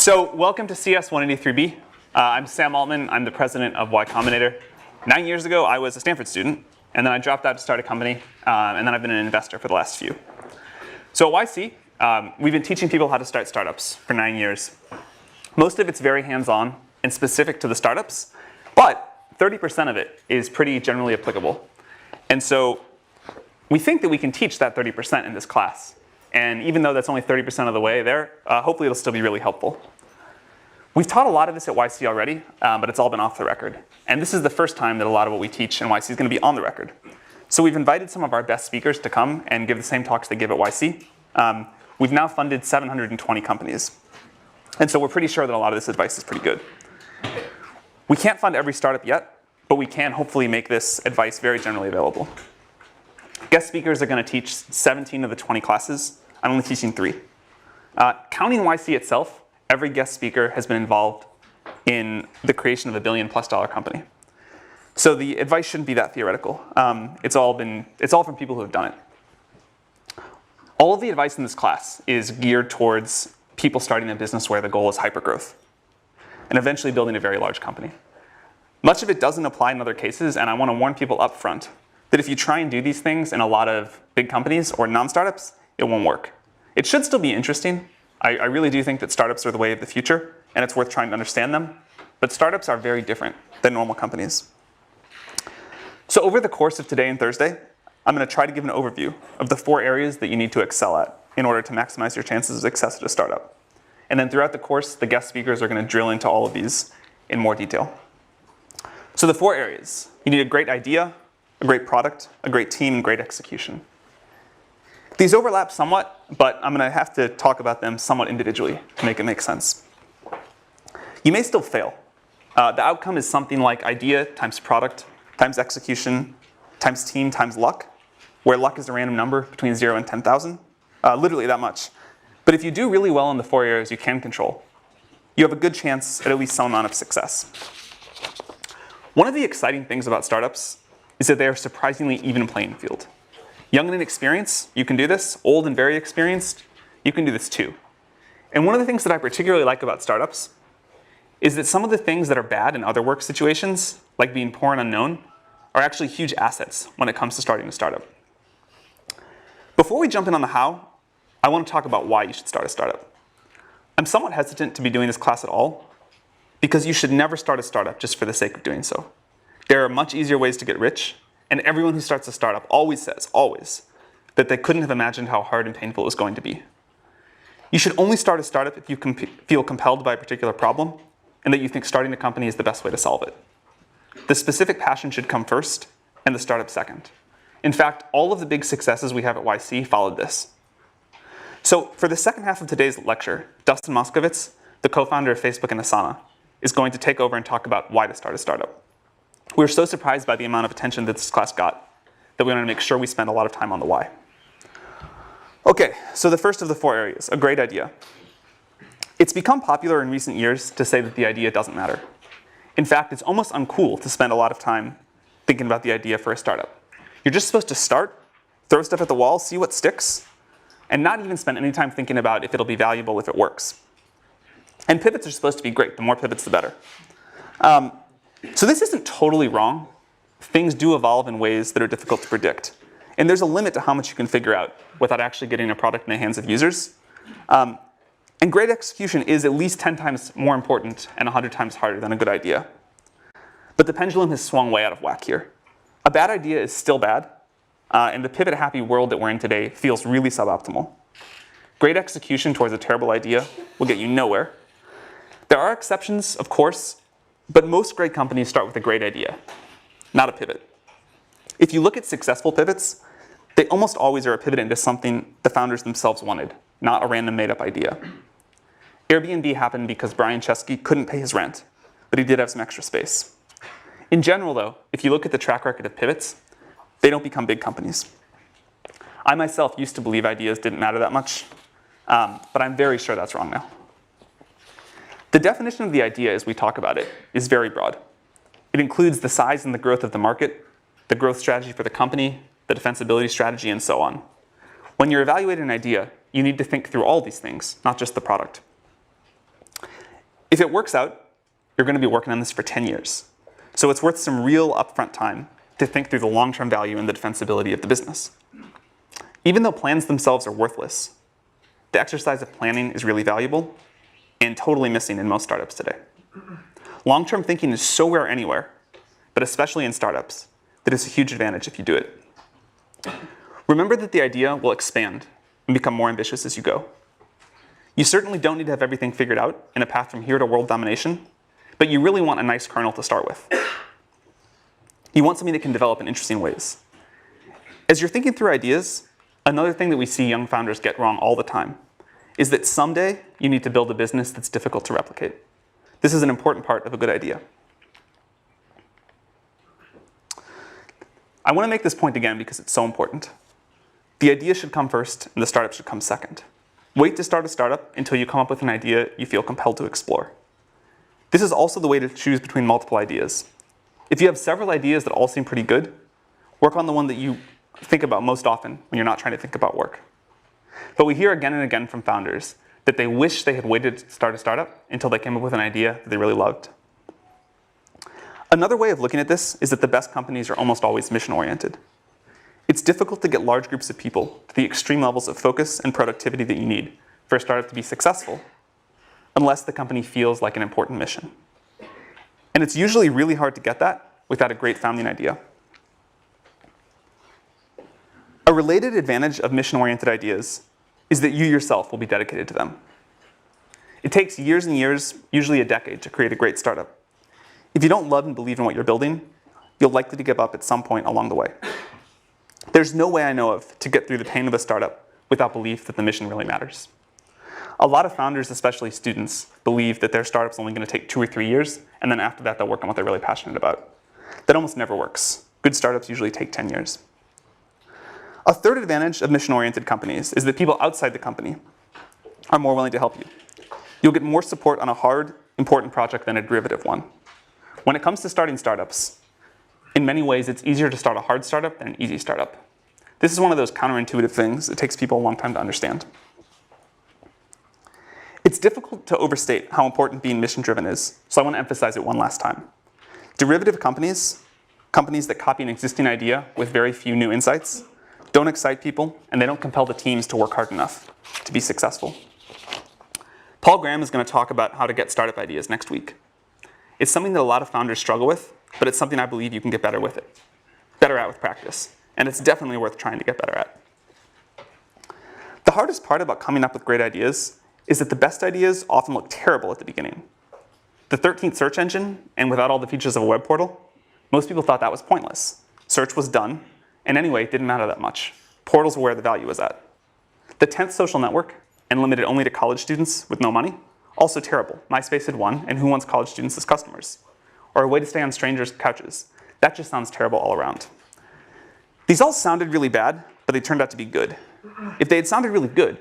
So welcome to CS 183B. I'm Sam Altman. I'm the president of Y Combinator. 9 years ago, I was a Stanford student, and then I dropped out to start a company, and then I've been an investor for the last few. So at YC, we've been teaching people how to start startups for 9 years. Most of it's very hands-on and specific to the startups, but 30% of it is pretty generally applicable. And so we think that we can teach that 30% in this class. And even though that's only 30% of the way there, hopefully it'll still be really helpful. We've taught a lot of this at YC already, but it's all been off the record. And this is the first time that a lot of what we teach in YC is going to be on the record. So we've invited some of our best speakers to come and give the same talks they give at YC. We've now funded 720 companies. And so we're pretty sure that a lot of this advice is pretty good. We can't fund every startup yet, but we can hopefully make this advice very generally available. Guest speakers are going to teach 17 of the 20 classes. I'm only teaching 3. Counting YC itself, every guest speaker has been involved in the creation of a $1 billion+ company. So the advice shouldn't be that theoretical. It's all from people who have done it. All of the advice in this class is geared towards people starting a business where the goal is hypergrowth and eventually building a very large company. Much of it doesn't apply in other cases, and I want to warn people up front that if you try and do these things in a lot of big companies or non-startups, it won't work. It should still be interesting. I really do think that startups are the way of the future, and it's worth trying to understand them. But startups are very different than normal companies. So over the course of today and Thursday, I'm going to try to give an overview of the 4 areas that you need to excel at in order to maximize your chances of success at a startup. And then throughout the course, the guest speakers are going to drill into all of these in more detail. So the 4 areas. You need a great idea, a great product, a great team, and great execution. These overlap somewhat, but I'm going to have to talk about them somewhat individually to make it make sense. You may still fail. The outcome is something like idea times product times execution times team times luck, where luck is a random number between 0 and 10,000, literally that much. But if you do really well in the 4 areas you can control, you have a good chance at least some amount of success. One of the exciting things about startups is that they are surprisingly even playing field. Young and inexperienced, you can do this. Old and very experienced, you can do this too. And one of the things that I particularly like about startups is that some of the things that are bad in other work situations, like being poor and unknown, are actually huge assets when it comes to starting a startup. Before we jump in on the how, I want to talk about why you should start a startup. I'm somewhat hesitant to be doing this class at all, because you should never start a startup just for the sake of doing so. There are much easier ways to get rich, and everyone who starts a startup always says, that they couldn't have imagined how hard and painful it was going to be. You should only start a startup if you feel compelled by a particular problem, and that you think starting a company is the best way to solve it. The specific passion should come first, and the startup second. In fact, all of the big successes we have at YC followed this. So for the second half of today's lecture, Dustin Moskovitz, the co-founder of Facebook and Asana, is going to take over and talk about why to start a startup. We were so surprised by the amount of attention that this class got that we wanted to make sure we spend a lot of time on the why. Okay, so the first of the 4 areas, a great idea. It's become popular in recent years to say that the idea doesn't matter. In fact, it's almost uncool to spend a lot of time thinking about the idea for a startup. You're just supposed to start, throw stuff at the wall, see what sticks, and not even spend any time thinking about if it'll be valuable if it works. And pivots are supposed to be great. The more pivots, the better. So this isn't totally wrong. Things do evolve in ways that are difficult to predict. And there's a limit to how much you can figure out without actually getting a product in the hands of users. And great execution is at least 10 times more important and 100 times harder than a good idea. But the pendulum has swung way out of whack here. A bad idea is still bad, and the pivot-happy world that we're in today feels really suboptimal. Great execution towards a terrible idea will get you nowhere. There are exceptions, of course, but most great companies start with a great idea, not a pivot. If you look at successful pivots, they almost always are a pivot into something the founders themselves wanted, not a random made-up idea. Airbnb happened because Brian Chesky couldn't pay his rent, but he did have some extra space. In general, though, if you look at the track record of pivots, they don't become big companies. I myself used to believe ideas didn't matter that much, but I'm very sure that's wrong now. The definition of the idea as we talk about it is very broad. It includes the size and the growth of the market, the growth strategy for the company, the defensibility strategy, and so on. When you're evaluating an idea, you need to think through all these things, not just the product. If it works out, you're going to be working on this for 10 years. So it's worth some real upfront time to think through the long-term value and the defensibility of the business. Even though plans themselves are worthless, the exercise of planning is really valuable and totally missing in most startups today. Long-term thinking is so rare anywhere, but especially in startups, that it's a huge advantage if you do it. Remember that the idea will expand and become more ambitious as you go. You certainly don't need to have everything figured out in a path from here to world domination, but you really want a nice kernel to start with. You want something that can develop in interesting ways. As you're thinking through ideas, another thing that we see young founders get wrong all the time is that someday you need to build a business that's difficult to replicate. This is an important part of a good idea. I want to make this point again because it's so important. The idea should come first and the startup should come second. Wait to start a startup until you come up with an idea you feel compelled to explore. This is also the way to choose between multiple ideas. If you have several ideas that all seem pretty good, work on the one that you think about most often when you're not trying to think about work. But we hear again and again from founders that they wish they had waited to start a startup until they came up with an idea that they really loved. Another way of looking at this is that the best companies are almost always mission-oriented. It's difficult to get large groups of people to the extreme levels of focus and productivity that you need for a startup to be successful, unless the company feels like an important mission. And it's usually really hard to get that without a great founding idea. A related advantage of mission-oriented ideas is that you yourself will be dedicated to them. It takes years and years, usually a decade, to create a great startup. If you don't love and believe in what you're building, you'll likely to give up at some point along the way. There's no way I know of to get through the pain of a startup without belief that the mission really matters. A lot of founders, especially students, believe that their startup's only going to take 2 or 3 years, and then after that they'll work on what they're really passionate about. That almost never works. Good startups usually take 10 years. A third advantage of mission-oriented companies is that people outside the company are more willing to help you. You'll get more support on a hard, important project than a derivative one. When it comes to starting startups, in many ways it's easier to start a hard startup than an easy startup. This is one of those counterintuitive things that takes people a long time to understand. It's difficult to overstate how important being mission-driven is, so I want to emphasize it one last time. Derivative companies, companies that copy an existing idea with very few new insights, don't excite people, and they don't compel the teams to work hard enough to be successful. Paul Graham is going to talk about how to get startup ideas next week. It's something that a lot of founders struggle with, but it's something I believe you can get better at with practice, and it's definitely worth trying to get better at. The hardest part about coming up with great ideas is that the best ideas often look terrible at the beginning. The 13th search engine, and without all the features of a web portal, most people thought that was pointless. Search was done, and anyway, it didn't matter that much. Portals were where the value was at. The 10th social network, and limited only to college students with no money, also terrible. MySpace had won, and who wants college students as customers? Or a way to stay on strangers' couches. That just sounds terrible all around. These all sounded really bad, but they turned out to be good. If they had sounded really good,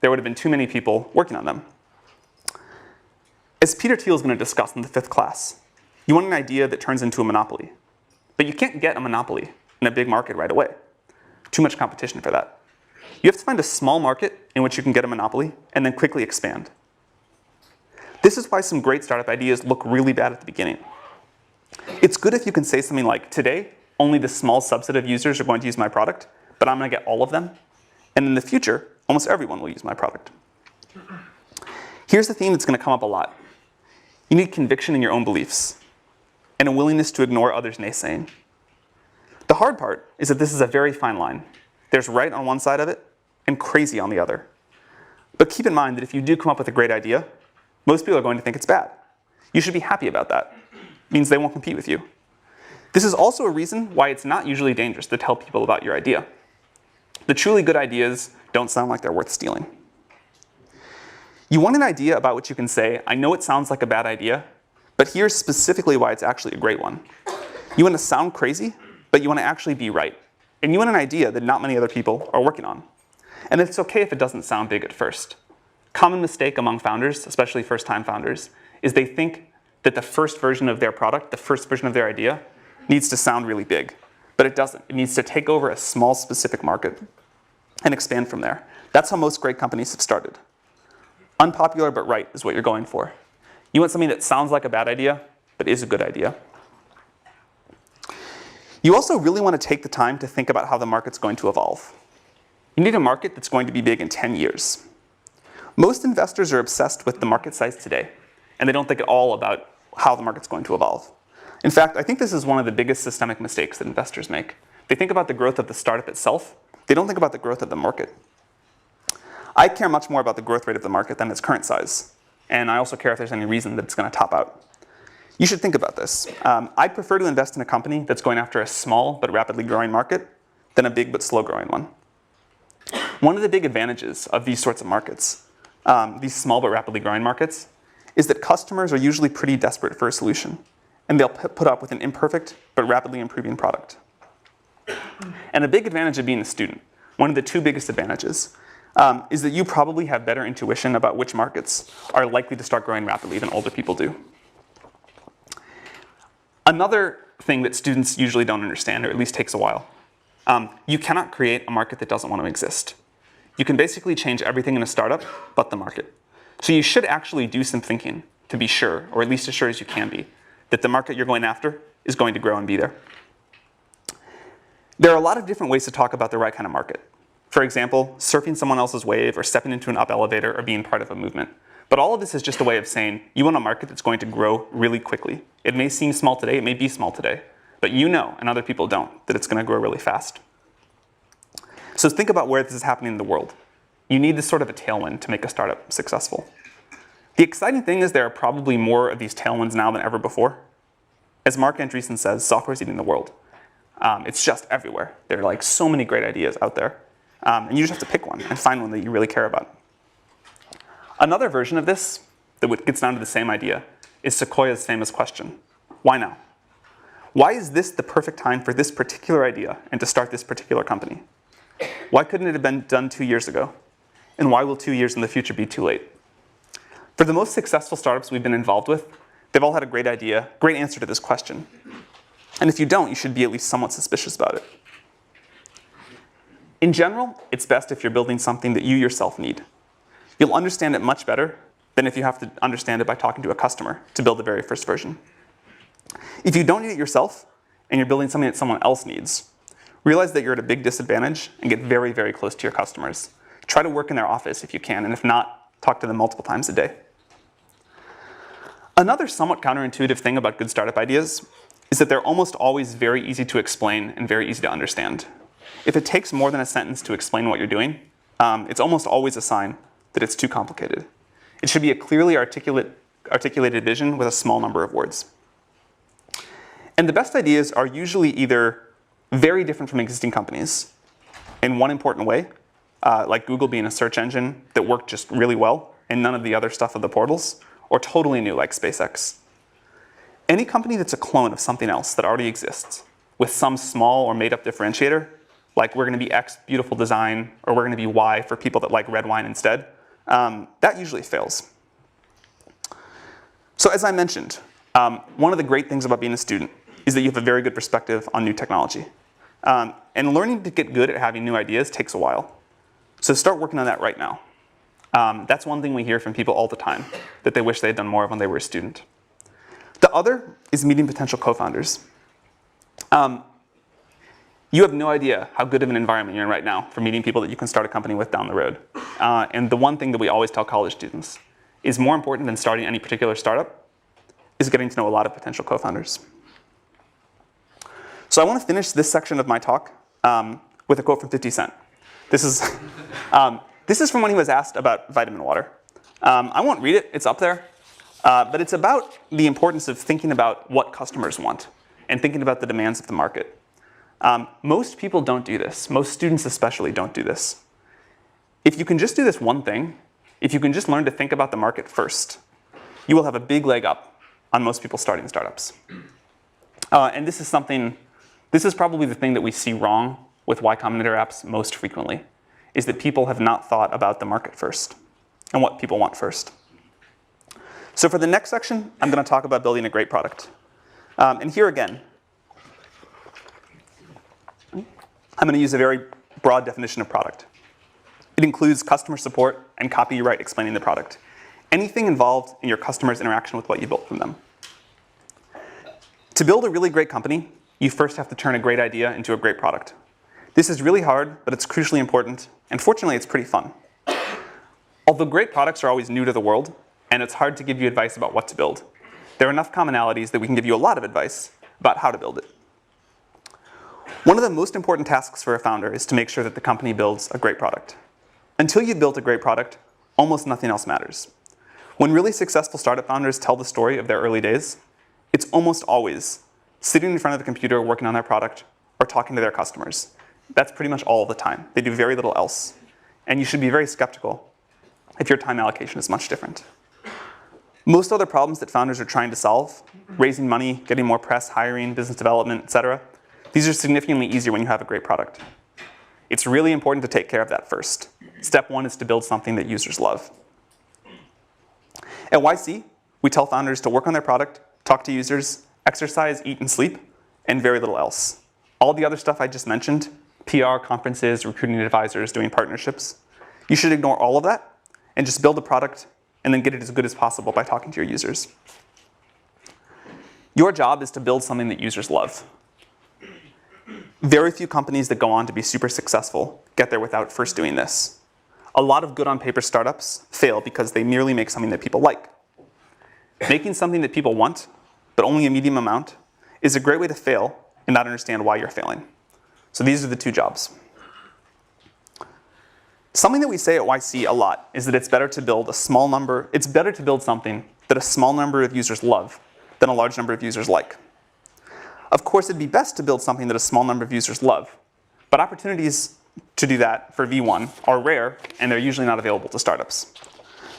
there would have been too many people working on them. As Peter Thiel is going to discuss in the 5th class, you want an idea that turns into a monopoly. But you can't get a monopoly in a big market right away. Too much competition for that. You have to find a small market in which you can get a monopoly and then quickly expand. This is why some great startup ideas look really bad at the beginning. It's good if you can say something like, today, only the small subset of users are going to use my product, but I'm going to get all of them. And in the future, almost everyone will use my product. Here's the theme that's going to come up a lot. You need conviction in your own beliefs and a willingness to ignore others' naysaying. The hard part is that this is a very fine line. There's right on one side of it and crazy on the other. But keep in mind that if you do come up with a great idea, most people are going to think it's bad. You should be happy about that. It means they won't compete with you. This is also a reason why it's not usually dangerous to tell people about your idea. The truly good ideas don't sound like they're worth stealing. You want an idea about which you can say, I know it sounds like a bad idea, but here's specifically why it's actually a great one. You want to sound crazy, but you want to actually be right. And you want an idea that not many other people are working on. And it's okay if it doesn't sound big at first. Common mistake among founders, especially first-time founders, is they think that the first version of their product, the first version of their idea, needs to sound really big. But it doesn't. It needs to take over a small specific market and expand from there. That's how most great companies have started. Unpopular but right is what you're going for. You want something that sounds like a bad idea, but is a good idea. You also really want to take the time to think about how the market's going to evolve. You need a market that's going to be big in 10 years. Most investors are obsessed with the market size today, and they don't think at all about how the market's going to evolve. In fact, I think this is one of the biggest systemic mistakes that investors make. They think about the growth of the startup itself. They don't think about the growth of the market. I care much more about the growth rate of the market than its current size. And I also care if there's any reason that it's going to top out. You should think about this. I'd prefer to invest in a company that's going after a small but rapidly growing market than a big but slow growing one. One of the big advantages of these sorts of markets, these small but rapidly growing markets, is that customers are usually pretty desperate for a solution. And they'll put up with an imperfect but rapidly improving product. And a big advantage of being a student, one of the two biggest advantages, is that you probably have better intuition about which markets are likely to start growing rapidly than older people do. Another thing that students usually don't understand, or at least takes a while, you cannot create a market that doesn't want to exist. You can basically change everything in a startup but the market. So you should actually do some thinking to be sure, or at least as sure as you can be, that the market you're going after is going to grow and be there. There are a lot of different ways to talk about the right kind of market. For example, surfing someone else's wave or stepping into an up elevator or being part of a movement. But all of this is just a way of saying you want a market that's going to grow really quickly. It may seem small today, it may be small today, but you know, and other people don't, that it's going to grow really fast. So think about where this is happening in the world. You need this sort of a tailwind to make a startup successful. The exciting thing is there are probably more of these tailwinds now than ever before. As Mark Andreessen says, software's eating the world. It's just everywhere. There are like so many great ideas out there. And you just have to pick one and find one that you really care about. Another version of this that gets down to the same idea is Sequoia's famous question, why now? Why is this the perfect time for this particular idea and to start this particular company? Why couldn't it have been done 2 years ago? And why will 2 years in the future be too late? For the most successful startups we've been involved with, they've all had a great idea, great answer to this question. And if you don't, you should be at least somewhat suspicious about it. In general, it's best if you're building something that you yourself need. You'll understand it much better than if you have to understand it by talking to a customer to build the very first version. If you don't need it yourself, and you're building something that someone else needs, realize that you're at a big disadvantage and get very, very close to your customers. Try to work in their office if you can, and if not, talk to them multiple times a day. Another somewhat counterintuitive thing about good startup ideas is that they're almost always very easy to explain and very easy to understand. If it takes more than a sentence to explain what you're doing, it's almost always a sign that it's too complicated. It should be a clearly articulated vision with a small number of words. And the best ideas are usually either very different from existing companies in one important way, like Google being a search engine that worked just really well and none of the other stuff of the portals, or totally new like SpaceX. Any company that's a clone of something else that already exists with some small or made up differentiator, like we're going to be X beautiful design, or we're going to be Y for people that like red wine instead, that usually fails. So as I mentioned, one of the great things about being a student is that you have a very good perspective on new technology. And learning to get good at having new ideas takes a while. So start working on that right now. That's one thing we hear from people all the time, that they wish they had done more of when they were a student. The other is meeting potential co-founders. You have no idea how good of an environment you're in right now for meeting people that you can start a company with down the road. And the one thing that we always tell college students is more important than starting any particular startup is getting to know a lot of potential co-founders. So I want to finish this section of my talk with a quote from 50 Cent. This is from when he was asked about vitamin water. I won't read it, it's up there. But it's about the importance of thinking about what customers want and thinking about the demands of the market. Most people don't do this. Most students especially don't do this. If you can just do this one thing, if you can just learn to think about the market first, you will have a big leg up on most people starting startups. And this is probably the thing that we see wrong with Y Combinator apps most frequently, is that people have not thought about the market first and what people want first. So for the next section, I'm going to talk about building a great product. And here again, I'm going to use a very broad definition of product. It includes customer support and copyright explaining the product. anything involved in your customer's interaction with what you built from them. To build a really great company, you first have to turn a great idea into a great product. This is really hard, but it's crucially important, and fortunately, it's pretty fun. Although great products are always new to the world, and it's hard to give you advice about what to build, there are enough commonalities that we can give you a lot of advice about how to build it. One of the most important tasks for a founder is to make sure that the company builds a great product. Until you've built a great product, almost nothing else matters. When really successful startup founders tell the story of their early days, it's almost always sitting in front of the computer working on their product or talking to their customers. That's pretty much all the time. They do very little else. And you should be very skeptical if your time allocation is much different. Most other problems that founders are trying to solve, raising money, getting more press, hiring, business development, etc., these are significantly easier when you have a great product. It's really important to take care of that first. Step one is to build something that users love. At YC, we tell founders to work on their product, talk to users, exercise, eat, and sleep, and very little else. All the other stuff I just mentioned, PR, conferences, recruiting advisors, doing partnerships, you should ignore all of that and just build a product and then get it as good as possible by talking to your users. Your job is to build something that users love. Very few companies that go on to be super successful get there without first doing this. A lot of good on paper startups fail because they merely make something that people like. Making something that people want, but only a medium amount, is a great way to fail and not understand why you're failing. So these are the two jobs. Something that we say at YC a lot is that it's better to build something that a small number of users love than a large number of users like. Of course, it'd be best to build something that a small number of users love, but opportunities to do that for V1 are rare, and they're usually not available to startups.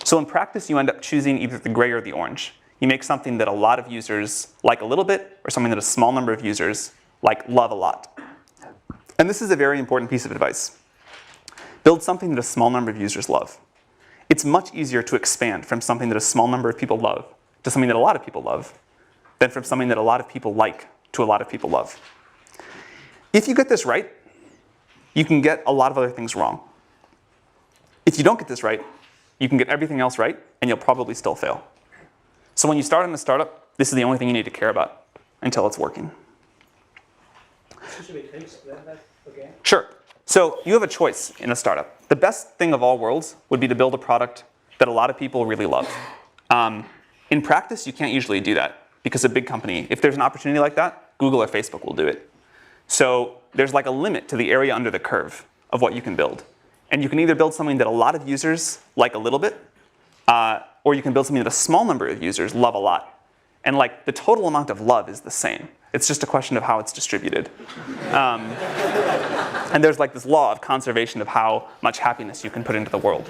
So in practice, you end up choosing either the gray or the orange. You make something that a lot of users like a little bit, or something that a small number of users love a lot. And this is a very important piece of advice. Build something that a small number of users love. It's much easier to expand from something that a small number of people love to something that a lot of people love than from something that a lot of people like to a lot of people love. If you get this right, you can get a lot of other things wrong. If you don't get this right, you can get everything else right, and you'll probably still fail. So when you start in a startup, this is the only thing you need to care about until it's working. Should we explain that again? Sure. So you have a choice in a startup. The best thing of all worlds would be to build a product that a lot of people really love. In practice, you can't usually do that because a big company, if there's an opportunity like that, Google or Facebook will do it. So there's like a limit to the area under the curve of what you can build. And you can either build something that a lot of users like a little bit, or you can build something that a small number of users love a lot. And the total amount of love is the same. It's just a question of how it's distributed. And there's this law of conservation of how much happiness you can put into the world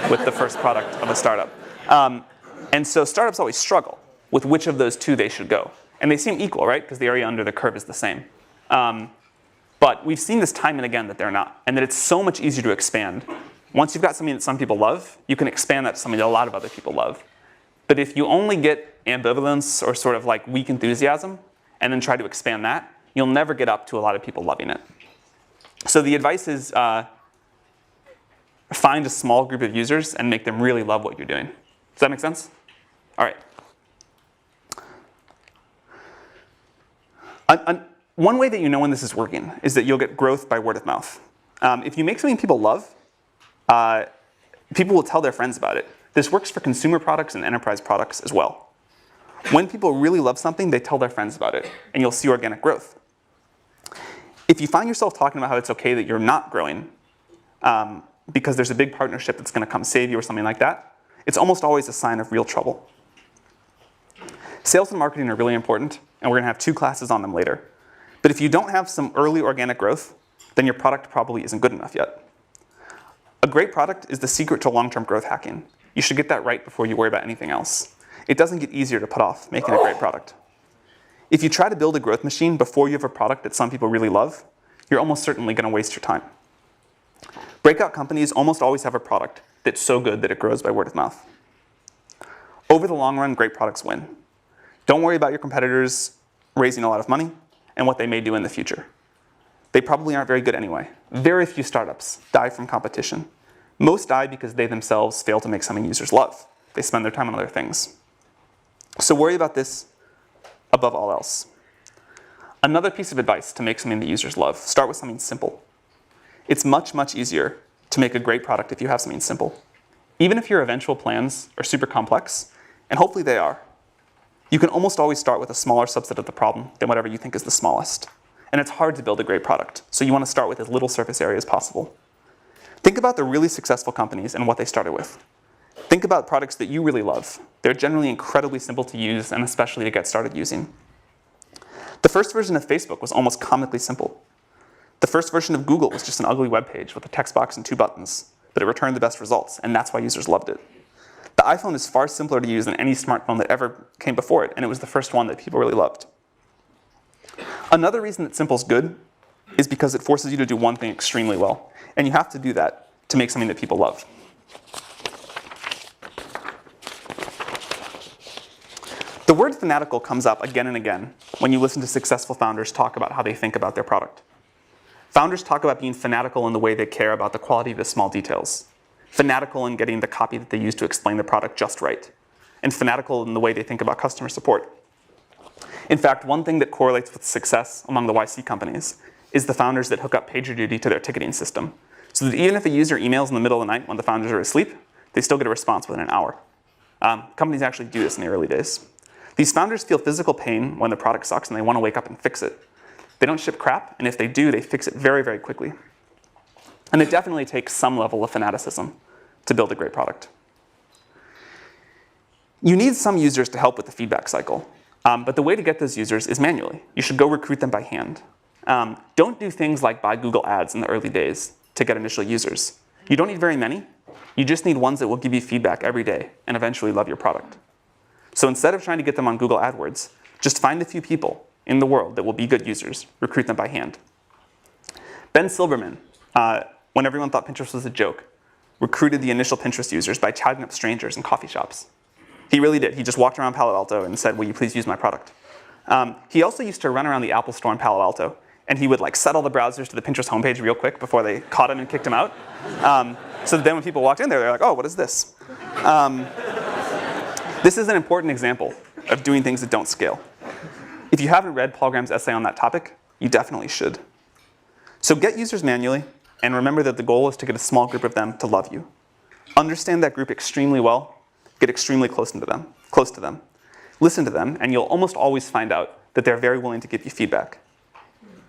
with the first product of a startup. And so startups always struggle with which of those two they should go. And they seem equal, right? Because the area under the curve is the same. But we've seen this time and again that they're not, and that it's so much easier to expand. Once you've got something that some people love, you can expand that to something that a lot of other people love. But if you only get ambivalence or sort of weak enthusiasm, and then try to expand that, you'll never get up to a lot of people loving it. So the advice is find a small group of users and make them really love what you're doing. Does that make sense? All right. One way that you know when this is working is that you'll get growth by word of mouth. If you make something people love, people will tell their friends about it. This works for consumer products and enterprise products as well. When people really love something, they tell their friends about it, and you'll see organic growth. If you find yourself talking about how it's okay that you're not growing because there's a big partnership that's going to come save you or something like that, it's almost always a sign of real trouble. Sales and marketing are really important, and we're going to have 2 classes on them later. But if you don't have some early organic growth, then your product probably isn't good enough yet. A great product is the secret to long-term growth hacking. You should get that right before you worry about anything else. It doesn't get easier to put off making a great product. If you try to build a growth machine before you have a product that some people really love, you're almost certainly going to waste your time. Breakout companies almost always have a product that's so good that it grows by word of mouth. Over the long run, great products win. Don't worry about your competitors raising a lot of money and what they may do in the future. They probably aren't very good anyway. Very few startups die from competition. Most die because they themselves fail to make something users love. They spend their time on other things. So worry about this above all else. Another piece of advice to make something that users love, start with something simple. It's much, much easier to make a great product if you have something simple. Even if your eventual plans are super complex, and hopefully they are, you can almost always start with a smaller subset of the problem than whatever you think is the smallest. And it's hard to build a great product, so you want to start with as little surface area as possible. Think about the really successful companies and what they started with. Think about products that you really love. They're generally incredibly simple to use and especially to get started using. The first version of Facebook was almost comically simple. The first version of Google was just an ugly web page with a text box and 2 buttons, but it returned the best results, and that's why users loved it. The iPhone is far simpler to use than any smartphone that ever came before it, and it was the first one that people really loved. Another reason that simple is good is because it forces you to do one thing extremely well, and you have to do that to make something that people love. The word fanatical comes up again and again when you listen to successful founders talk about how they think about their product. Founders talk about being fanatical in the way they care about the quality of the small details, fanatical in getting the copy that they use to explain the product just right, and fanatical in the way they think about customer support. In fact, one thing that correlates with success among the YC companies is the founders that hook up PagerDuty to their ticketing system, so that even if a user emails in the middle of the night when the founders are asleep, they still get a response within an hour. Companies actually do this in the early days. These founders feel physical pain when the product sucks and they want to wake up and fix it. They don't ship crap, and if they do, they fix it very, very quickly. And it definitely takes some level of fanaticism to build a great product. You need some users to help with the feedback cycle, but the way to get those users is manually. You should go recruit them by hand. Don't do things like buy Google Ads in the early days to get initial users. You don't need very many. You just need ones that will give you feedback every day and eventually love your product. So instead of trying to get them on Google AdWords, just find a few people in the world that will be good users, recruit them by hand. Ben Silbermann, when everyone thought Pinterest was a joke, recruited the initial Pinterest users by chatting up strangers in coffee shops. He really did. He just walked around Palo Alto and said, will you please use my product? He also used to run around the Apple store in Palo Alto, and he would set all the browsers to the Pinterest homepage real quick before they caught him and kicked him out. So then when people walked in there, they're like, oh, what is this? This is an important example of doing things that don't scale. If you haven't read Paul Graham's essay on that topic, you definitely should. So get users manually, and remember that the goal is to get a small group of them to love you. Understand that group extremely well, get extremely close to them. Listen to them, and you'll almost always find out that they're very willing to give you feedback.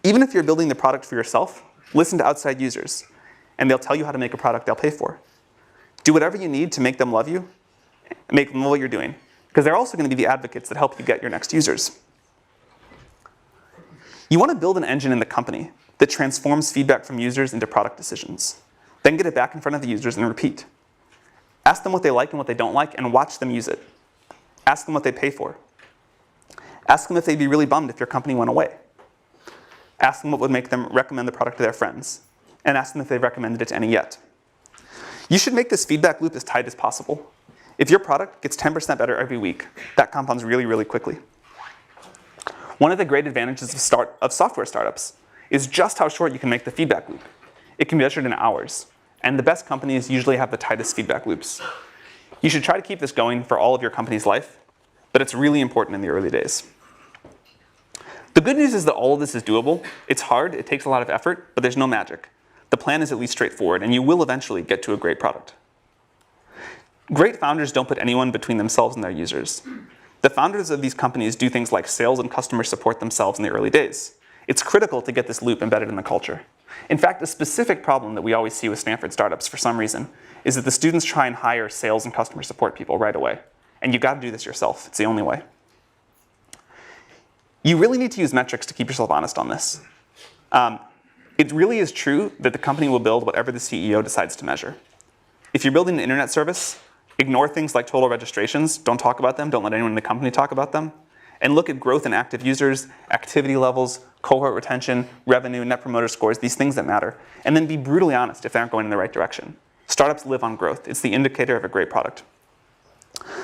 Even if you're building the product for yourself, listen to outside users, and they'll tell you how to make a product they'll pay for. Do whatever you need to make them love you, and make them love what you're doing, because they're also going to be the advocates that help you get your next users. You want to build an engine in the company that transforms feedback from users into product decisions. Then get it back in front of the users and repeat. Ask them what they like and what they don't like, and watch them use it. Ask them what they pay for. Ask them if they'd be really bummed if your company went away. Ask them what would make them recommend the product to their friends. And ask them if they've recommended it to any yet. You should make this feedback loop as tight as possible. If your product gets 10% better every week, that compounds really, really quickly. One of the great advantages of software startups is just how short you can make the feedback loop. It can be measured in hours. And the best companies usually have the tightest feedback loops. You should try to keep this going for all of your company's life, but it's really important in the early days. The good news is that all of this is doable. It's hard, it takes a lot of effort, but there's no magic. The plan is at least straightforward, and you will eventually get to a great product. Great founders don't put anyone between themselves and their users. The founders of these companies do things like sales and customer support themselves in the early days. It's critical to get this loop embedded in the culture. In fact, a specific problem that we always see with Stanford startups for some reason is that the students try and hire sales and customer support people right away. And you've got to do this yourself. It's the only way. You really need to use metrics to keep yourself honest on this. It really is true that the company will build whatever the CEO decides to measure. If you're building an internet service, ignore things like total registrations. Don't talk about them. Don't let anyone in the company talk about them. And look at growth in active users, activity levels, cohort retention, revenue, net promoter scores, these things that matter. And then be brutally honest if they aren't going in the right direction. Startups live on growth. It's the indicator of a great product.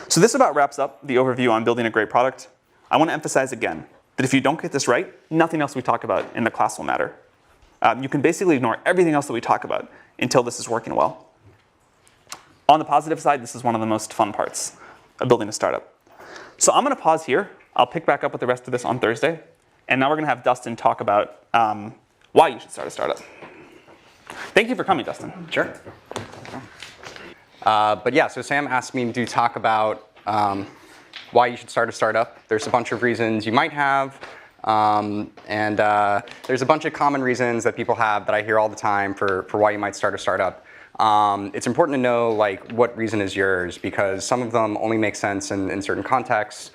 So this about wraps up the overview on building a great product. I want to emphasize again that if you don't get this right, nothing else we talk about in the class will matter. You can basically ignore everything else that we talk about until this is working well. On the positive side, this is one of the most fun parts of building a startup. So I'm going to pause here. I'll pick back up with the rest of this on Thursday. And now we're going to have Dustin talk about why you should start a startup. Thank you for coming, Dustin. Sure. But yeah, so Sam asked me to talk about why you should start a startup. There's a bunch of reasons you might have. And there's a bunch of common reasons that people have that I hear all the time for why you might start a startup. It's important to know like what reason is yours, because some of them only make sense in certain contexts.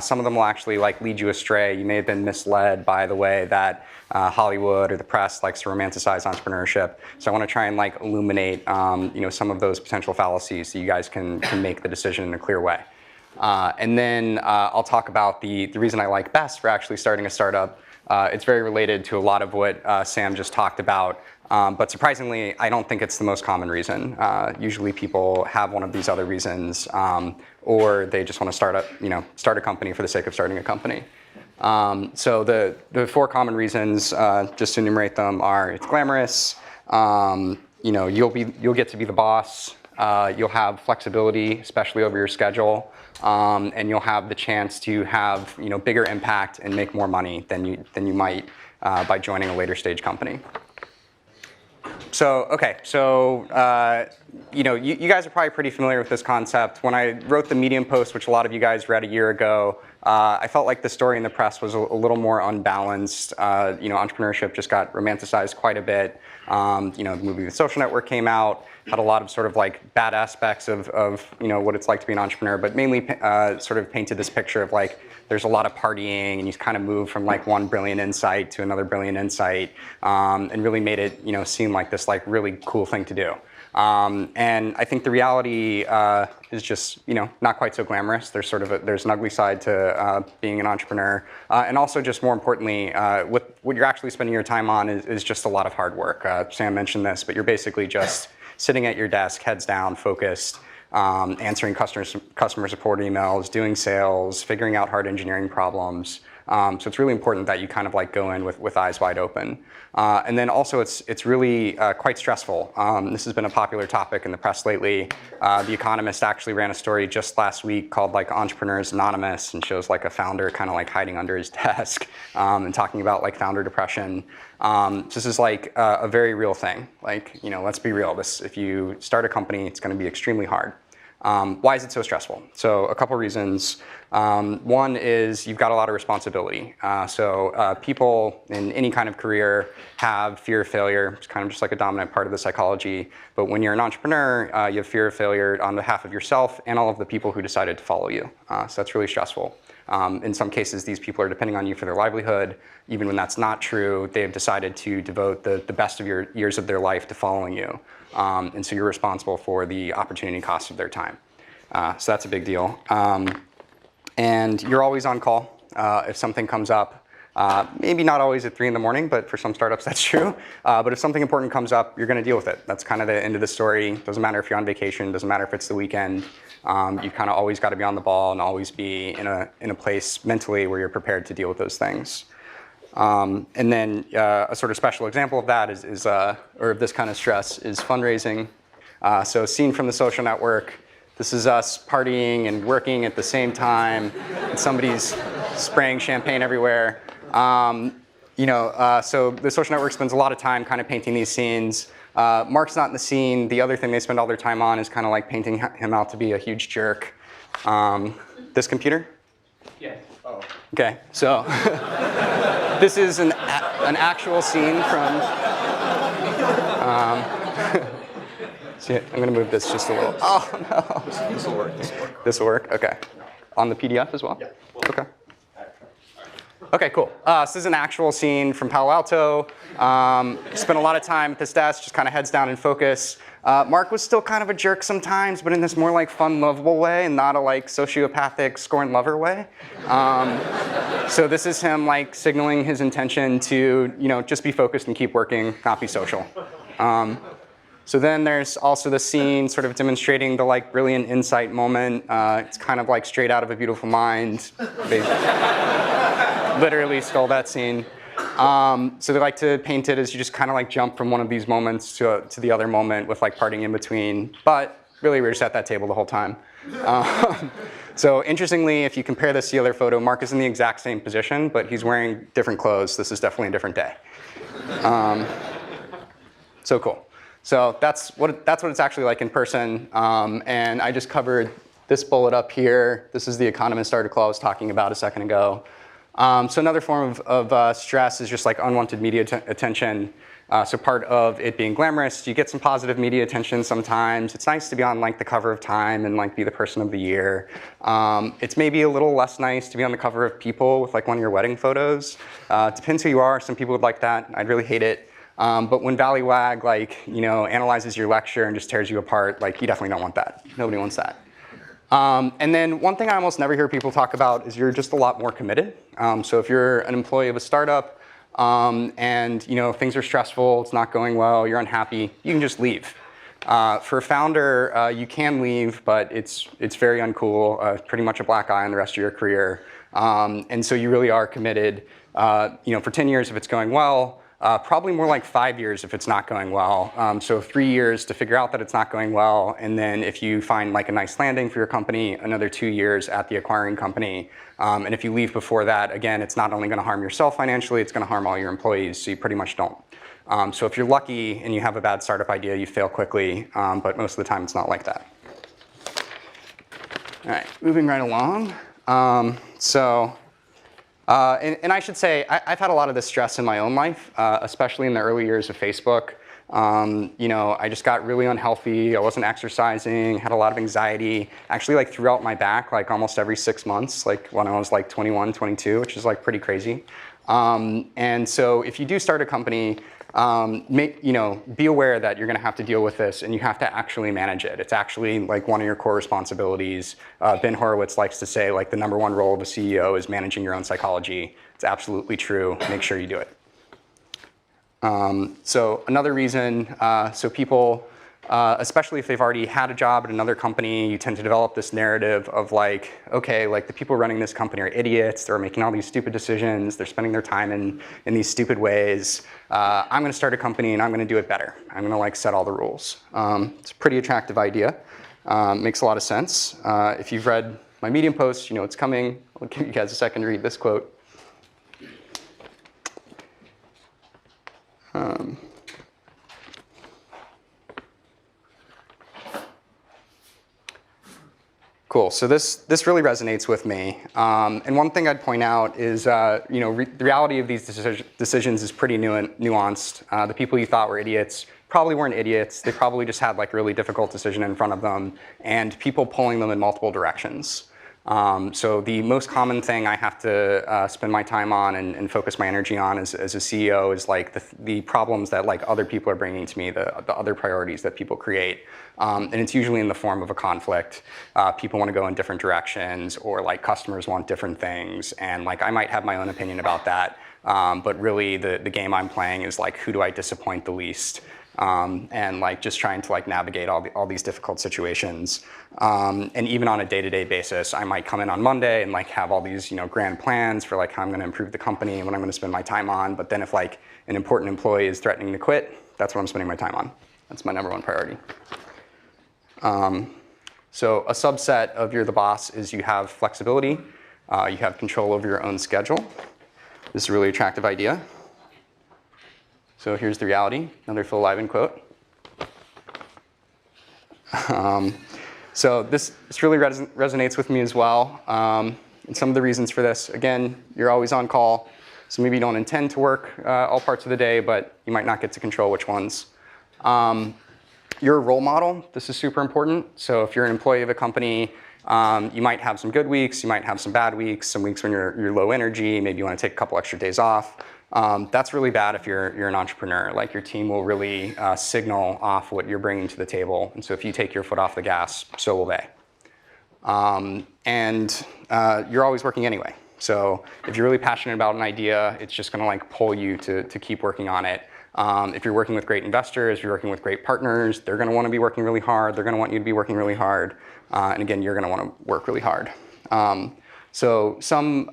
Some of them will actually like lead you astray. You may have been misled by the way that Hollywood or the press likes to romanticize entrepreneurship. So I want to try and like illuminate some of those potential fallacies so you guys can make the decision in a clear way. And then I'll talk about the reason I like best for actually starting a startup. It's very related to a lot of what Sam just talked about. But surprisingly, I don't think it's the most common reason. Usually people have one of these other reasons, or they just want to start a company for the sake of starting a company. So the four common reasons, just to enumerate them, are it's glamorous, you'll get to be the boss, you'll have flexibility, especially over your schedule, and you'll have the chance to have bigger impact and make more money than you might by joining a later stage company. So, okay, you guys are probably pretty familiar with this concept. When I wrote the Medium post, which a lot of you guys read a year ago, I felt like the story in the press was a little more unbalanced. Entrepreneurship just got romanticized quite a bit. The movie The Social Network came out, had a lot of sort of like bad aspects of what it's like to be an entrepreneur, but mainly sort of painted this picture of like there's a lot of partying and you kind of move from like one brilliant insight to another brilliant insight, and really made it seem like this like really cool thing to do. And I think the reality is just not quite so glamorous. There's an ugly side to being an entrepreneur, and also just more importantly, what you're actually spending your time on is just a lot of hard work. Sam mentioned this, but you're basically just sitting at your desk, heads down, focused, answering customer support emails, doing sales, figuring out hard engineering problems. So it's really important that you kind of like go in with eyes wide open. And then also it's really quite stressful. This has been a popular topic in the press lately. The Economist actually ran a story just last week called like Entrepreneurs Anonymous, and shows like a founder kind of like hiding under his desk and talking about like founder depression. This is like a very real thing. Like, let's be real. If you start a company, it's going to be extremely hard. Why is it so stressful? So a couple reasons. One is you've got a lot of responsibility. So people in any kind of career have fear of failure. It's kind of just like a dominant part of the psychology. But when you're an entrepreneur, you have fear of failure on behalf of yourself and all of the people who decided to follow you. So that's really stressful. In some cases, these people are depending on you for their livelihood. Even when that's not true, they've decided to devote the best of your years of their life to following you. And so you're responsible for the opportunity cost of their time. So that's a big deal. And you're always on call if something comes up. Maybe not always at 3 in the morning, but for some startups that's true. But if something important comes up, you're going to deal with it. That's kind of the end of the story. Doesn't matter if you're on vacation. Doesn't matter if it's the weekend. You've kind of always got to be on the ball and always be in a place mentally where you're prepared to deal with those things. And then a sort of special example of that or of this kind of stress is fundraising. So scene from The Social Network. This is us partying and working at the same time, and somebody's spraying champagne everywhere. So The Social Network spends a lot of time kind of painting these scenes. Mark's not in the scene. The other thing they spend all their time on is kind of like painting him out to be a huge jerk. This computer? Yeah. Oh. Okay, so this is an actual scene from. See, I'm going to move this just a little. Oh no. This will work. This will work. Okay. On the PDF as well. Yeah. Okay. Okay, cool. So this is an actual scene from Palo Alto. Spent a lot of time at this desk, just kind of heads down and focus. Mark was still kind of a jerk sometimes, but in this more like fun, lovable way, and not a like sociopathic scorn lover way. So this is him like signaling his intention to just be focused and keep working, not be social. So then there's also the scene sort of demonstrating the like brilliant insight moment. It's kind of like straight out of A Beautiful Mind. They literally stole that scene. So they like to paint it as you just kind of like jump from one of these moments to the other moment with like parting in between. But Really, we were just at that table the whole time. So interestingly, if you compare this to the other photo, Mark is in the exact same position, but he's wearing different clothes. This is definitely a different day. So cool. So that's what it's actually like in person. And I just covered this bullet up here. This is the economist article I was talking about a second ago. So another form of stress is just like unwanted media attention. So part of it being glamorous, you get some positive media attention sometimes. It's nice to be on like the cover of Time and like be the person of the year. It's maybe a little less nice to be on the cover of People with like one of your wedding photos. Depends who you are. Some people would like that. I'd really hate it. But when Valleywag like analyzes your lecture and just tears you apart, like you definitely don't want that. Nobody wants that. And then one thing I almost never hear people talk about is you're just a lot more committed. So if you're an employee of a startup, and things are stressful, it's not going well, you're unhappy, you can just leave. For a founder, you can leave, but it's very uncool, pretty much a black eye on the rest of your career. And so you really are committed, for 10 years if it's going well, probably more like 5 years if it's not going well. So 3 years to figure out that it's not going well, and then if you find like a nice landing for your company, another 2 years at the acquiring company. And if you leave before that, again, it's not only going to harm yourself financially, it's going to harm all your employees, so you pretty much don't. So if you're lucky and you have a bad startup idea, you fail quickly, but most of the time it's not like that. All right, moving right along. And I should say, I've had a lot of this stress in my own life, especially in the early years of Facebook. I just got really unhealthy. I wasn't exercising, had a lot of anxiety, actually like throughout my back, like almost every 6 months, like when I was like 21, 22, which is like pretty crazy. And so if you do start a company, be aware that you're going to have to deal with this and you have to actually manage it. It's actually like one of your core responsibilities. Ben Horowitz likes to say like the #1 role of a CEO is managing your own psychology. It's absolutely true. Make sure you do it. So another reason, so people, especially if they've already had a job at another company, you tend to develop this narrative of like, okay, like the people running this company are idiots. They're making all these stupid decisions. They're spending their time in these stupid ways. I'm going to start a company and I'm going to do it better. I'm going to like set all the rules. It's a pretty attractive idea. Makes a lot of sense. If you've read my Medium post, you know it's coming. I'll give you guys a second to read this quote. Cool. So this really resonates with me. And one thing I'd point out is, the reality of these decisions is pretty nuanced. The people you thought were idiots probably weren't idiots. They probably just had like a really difficult decision in front of them, and people pulling them in multiple directions. So the most common thing I have to spend my time on and focus my energy on as a CEO is like the problems that like other people are bringing to me, the other priorities that people create. And it's usually in the form of a conflict. People want to go in different directions, or like customers want different things. And like I might have my own opinion about that, but really the game I'm playing is like, who do I disappoint the least? And like just trying to like navigate all these difficult situations. And even on a day-to-day basis, I might come in on Monday and like have all these grand plans for like how I'm going to improve the company and what I'm going to spend my time on. But then if like an important employee is threatening to quit, that's what I'm spending my time on. That's my #1 priority. So a subset of you're the boss is you have flexibility. You have control over your own schedule. This is a really attractive idea. So here's the reality, another Phil Liven quote. So this really resonates with me as well. And some of the reasons for this, again, you're always on call. So maybe you don't intend to work all parts of the day, but you might not get to control which ones. You're a role model. This is super important. So if you're an employee of a company, you might have some good weeks, you might have some bad weeks, some weeks when you're low energy, maybe you want to take a couple extra days off. That's really bad if you're an entrepreneur. Like your team will really signal off what you're bringing to the table. And so if you take your foot off the gas, so will they. And you're always working anyway. So if you're really passionate about an idea, it's just going to like pull you to keep working on it. If you're working with great investors, if you're working with great partners, they're going to want to be working really hard. They're going to want you to be working really hard. And again, you're going to want to work really hard. So some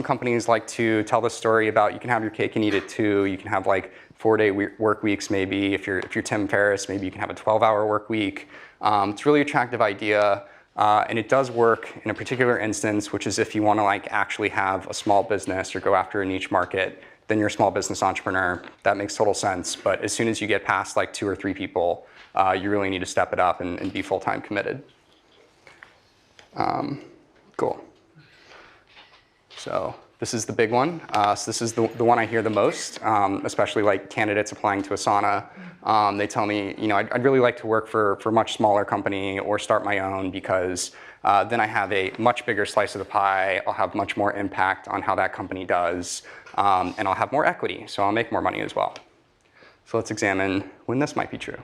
companies like to tell the story about you can have your cake and eat it too. You can have like 4-day work weeks maybe. If you're Tim Ferriss, maybe you can have a 12-hour work week. It's a really attractive idea. And it does work in a particular instance, which is if you want to like actually have a small business or go after a niche market, then you're a small business entrepreneur. That makes total sense. But as soon as you get past like 2 or 3 people, you really need to step it up and be full-time committed. Cool. So this is the big one. So this is the one I hear the most, especially like candidates applying to Asana. They tell me, you know, I'd really like to work for a much smaller company or start my own because then I have a much bigger slice of the pie. I'll have much more impact on how that company does, and I'll have more equity, so I'll make more money as well. So let's examine when this might be true.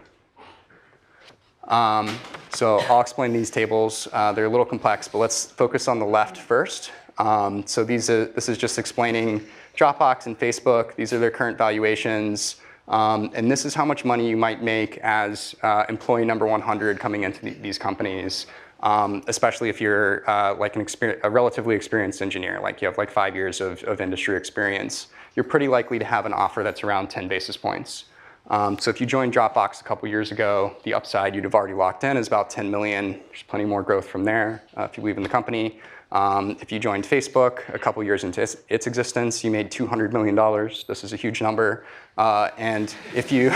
So I'll explain these tables. They're a little complex, but let's focus on the left first. So this is just explaining Dropbox and Facebook. These are their current valuations. And this is how much money you might make as employee number 100 coming into these companies, especially if you're like a relatively experienced engineer, like you have like 5 years of industry experience. You're pretty likely to have an offer that's around 10 basis points. So if you joined Dropbox a couple years ago, the upside you'd have already locked in is about 10 million. There's plenty more growth from there if you believe in the company. If you joined Facebook a couple years into its existence, you made $200 million. This is a huge number. And if you,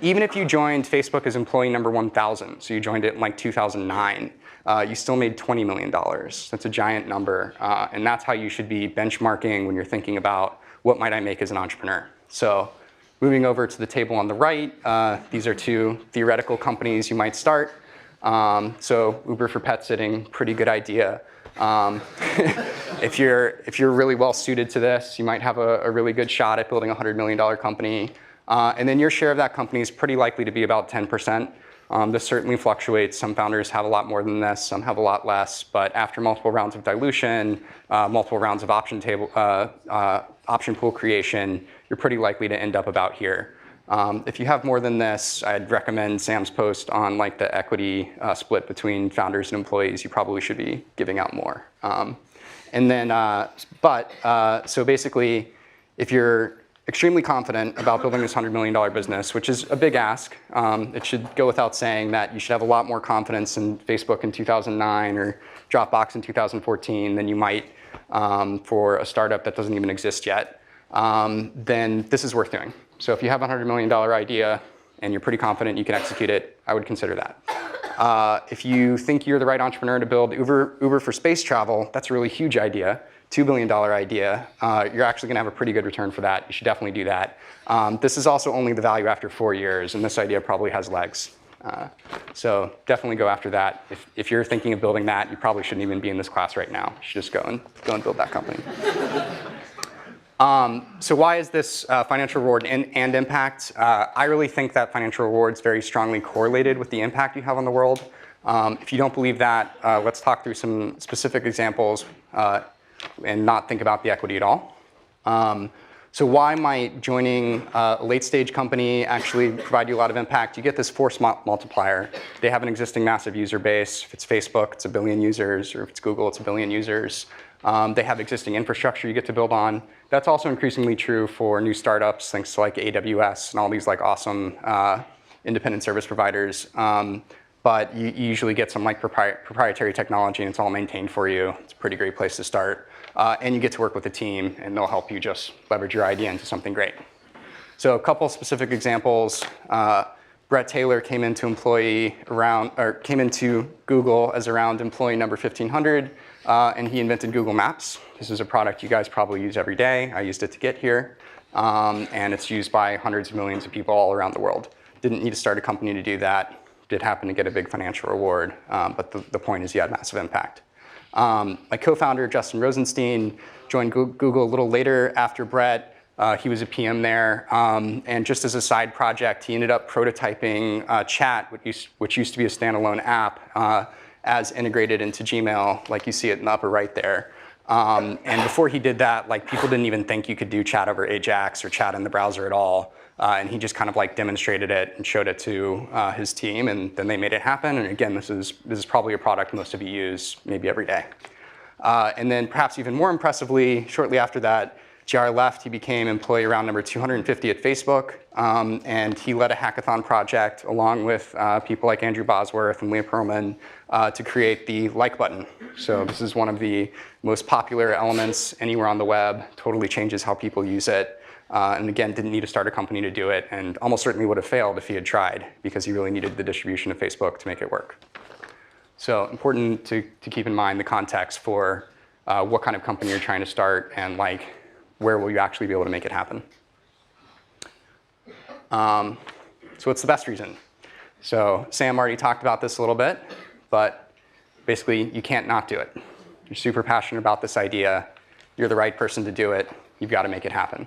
even if you joined Facebook as employee number 1,000, so you joined it in like 2009, you still made $20 million. That's a giant number. And that's how you should be benchmarking when you're thinking about what might I make as an entrepreneur. So moving over to the table on the right, these are 2 theoretical companies you might start. So Uber for pet sitting, pretty good idea. If you're really well suited to this, you might have a really good shot at building a $100 million company. And then your share of that company is pretty likely to be about 10%. This certainly fluctuates. Some founders have a lot more than this, some have a lot less. But after multiple rounds of dilution, multiple rounds of option pool creation, you're pretty likely to end up about here. If you have more than this, I'd recommend Sam's post on like the equity split between founders and employees. You probably should be giving out more. And then, so basically, if you're extremely confident about building this $100 million business, which is a big ask, it should go without saying that you should have a lot more confidence in Facebook in 2009 or Dropbox in 2014 than you might for a startup that doesn't even exist yet. Then this is worth doing. So if you have a $100 million idea and you're pretty confident you can execute it, I would consider that. If you think you're the right entrepreneur to build Uber for space travel, that's a really huge idea, $2 billion idea. You're actually going to have a pretty good return for that. You should definitely do that. This is also only the value after 4 years, and this idea probably has legs. So definitely go after that. If you're thinking of building that, you probably shouldn't even be in this class right now. You should just go and build that company. So why is this financial reward and impact? I really think that financial reward is very strongly correlated with the impact you have on the world. If you don't believe that, let's talk through some specific examples and not think about the equity at all. So why might joining a late-stage company actually provide you a lot of impact? You get this force multiplier. They have an existing massive user base. If it's Facebook, it's 1 billion users, or if it's Google, it's 1 billion users. They have existing infrastructure you get to build on. That's also increasingly true for new startups, thanks to like AWS and all these like awesome independent service providers. But you usually get some like proprietary technology and it's all maintained for you. It's a pretty great place to start. And you get to work with a team and they'll help you just leverage your idea into something great. So a couple specific examples. Brett Taylor came into Google as around employee number 1,500, and he invented Google Maps. This is a product you guys probably use every day. I used it to get here, and it's used by hundreds of millions of people all around the world. Didn't need to start a company to do that. Did happen to get a big financial reward, but the point is he had massive impact. My co-founder, Justin Rosenstein, joined Google a little later after Brett. He was a PM there, and just as a side project, he ended up prototyping Chat, which used to be a standalone app, as integrated into Gmail, like you see it in the upper right there. And before he did that, like people didn't even think you could do chat over Ajax or chat in the browser at all. And he just kind of like demonstrated it and showed it to his team, and then they made it happen. And again, this is probably a product most of you use maybe every day. And then perhaps even more impressively, shortly after that, JR left. He became employee round number 250 at Facebook. And he led a hackathon project along with people like Andrew Bosworth and Leah Pearlman to create the like button. So this is one of the most popular elements anywhere on the web, totally changes how people use it. And again, didn't need to start a company to do it, and almost certainly would have failed if he had tried, because he really needed the distribution of Facebook to make it work. So important to keep in mind the context for what kind of company you're trying to start, and like where will you actually be able to make it happen. So what's the best reason? So Sam already talked about this a little bit, but basically you can't not do it. You're super passionate about this idea. You're the right person to do it. You've got to make it happen.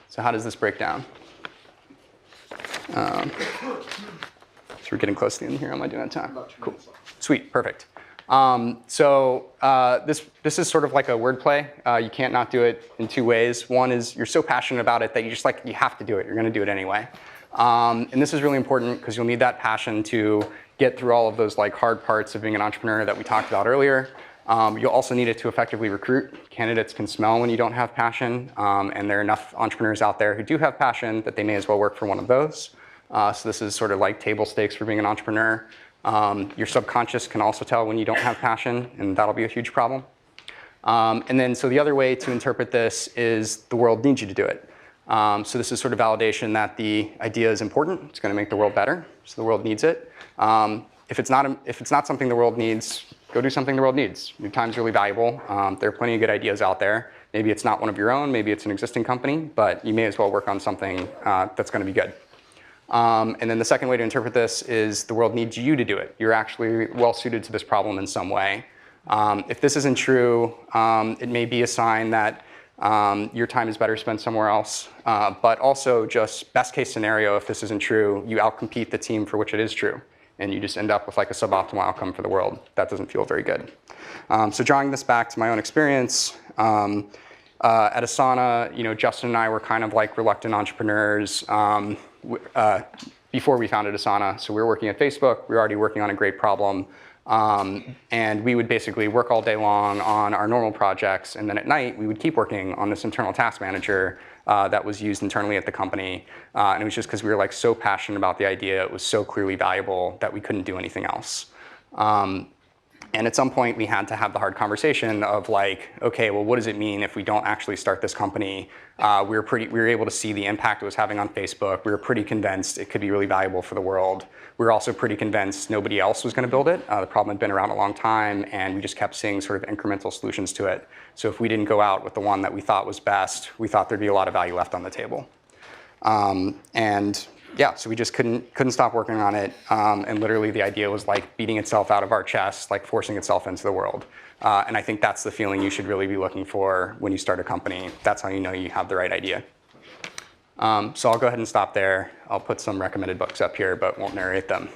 So how does this break down? So we're getting close to the end here. Am I doing on time? Cool. Sweet, perfect. This is sort of like a wordplay. You can't not do it in two ways. One is you're so passionate about it that you have to do it. You're going to do it anyway. And this is really important because you'll need that passion to get through all of those like hard parts of being an entrepreneur that we talked about earlier. You'll also need it to effectively recruit. Candidates can smell when you don't have passion, and there are enough entrepreneurs out there who do have passion that they may as well work for one of those. So this is sort of like table stakes for being an entrepreneur. Your subconscious can also tell when you don't have passion, and that'll be a huge problem. And then, so the other way to interpret this is the world needs you to do it. So this is sort of validation that the idea is important. It's going to make the world better, so the world needs it. If it's not something the world needs, go do something the world needs. Your time's really valuable. There are plenty of good ideas out there. Maybe it's not one of your own, maybe it's an existing company, but you may as well work on something that's going to be good. And then the second way to interpret this is the world needs you to do it. You're actually well suited to this problem in some way. If this isn't true, it may be a sign that your time is better spent somewhere else. But also, just best case scenario, if this isn't true, you outcompete the team for which it is true. And you just end up with like a suboptimal outcome for the world. That doesn't feel very good. So drawing this back to my own experience, at Asana, Justin and I were kind of like reluctant entrepreneurs before we founded Asana. So we were working at Facebook. We were already working on a great problem. And we would basically work all day long on our normal projects. And then at night, we would keep working on this internal task manager that was used internally at the company. And it was just because we were like so passionate about the idea. It was so clearly valuable that we couldn't do anything else. And at some point, we had to have the hard conversation of like, okay, well, what does it mean if we don't actually start this company? We were able to see the impact it was having on Facebook. We were pretty convinced it could be really valuable for the world. We were also pretty convinced nobody else was going to build it. The problem had been around a long time, and we just kept seeing sort of incremental solutions to it. So if we didn't go out with the one that we thought was best, we thought there'd be a lot of value left on the table. And yeah, so we just couldn't stop working on it. And literally the idea was like beating itself out of our chest, like forcing itself into the world. And I think that's the feeling you should really be looking for when you start a company. That's how you know you have the right idea. So I'll go ahead and stop there. I'll put some recommended books up here, but won't narrate them.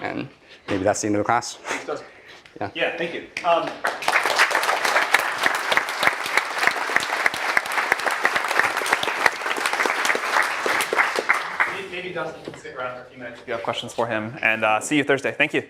And maybe that's the end of the class. Yeah, thank you. Maybe Dustin can stick around for a few minutes if you have questions for him. And see you Thursday. Thank you.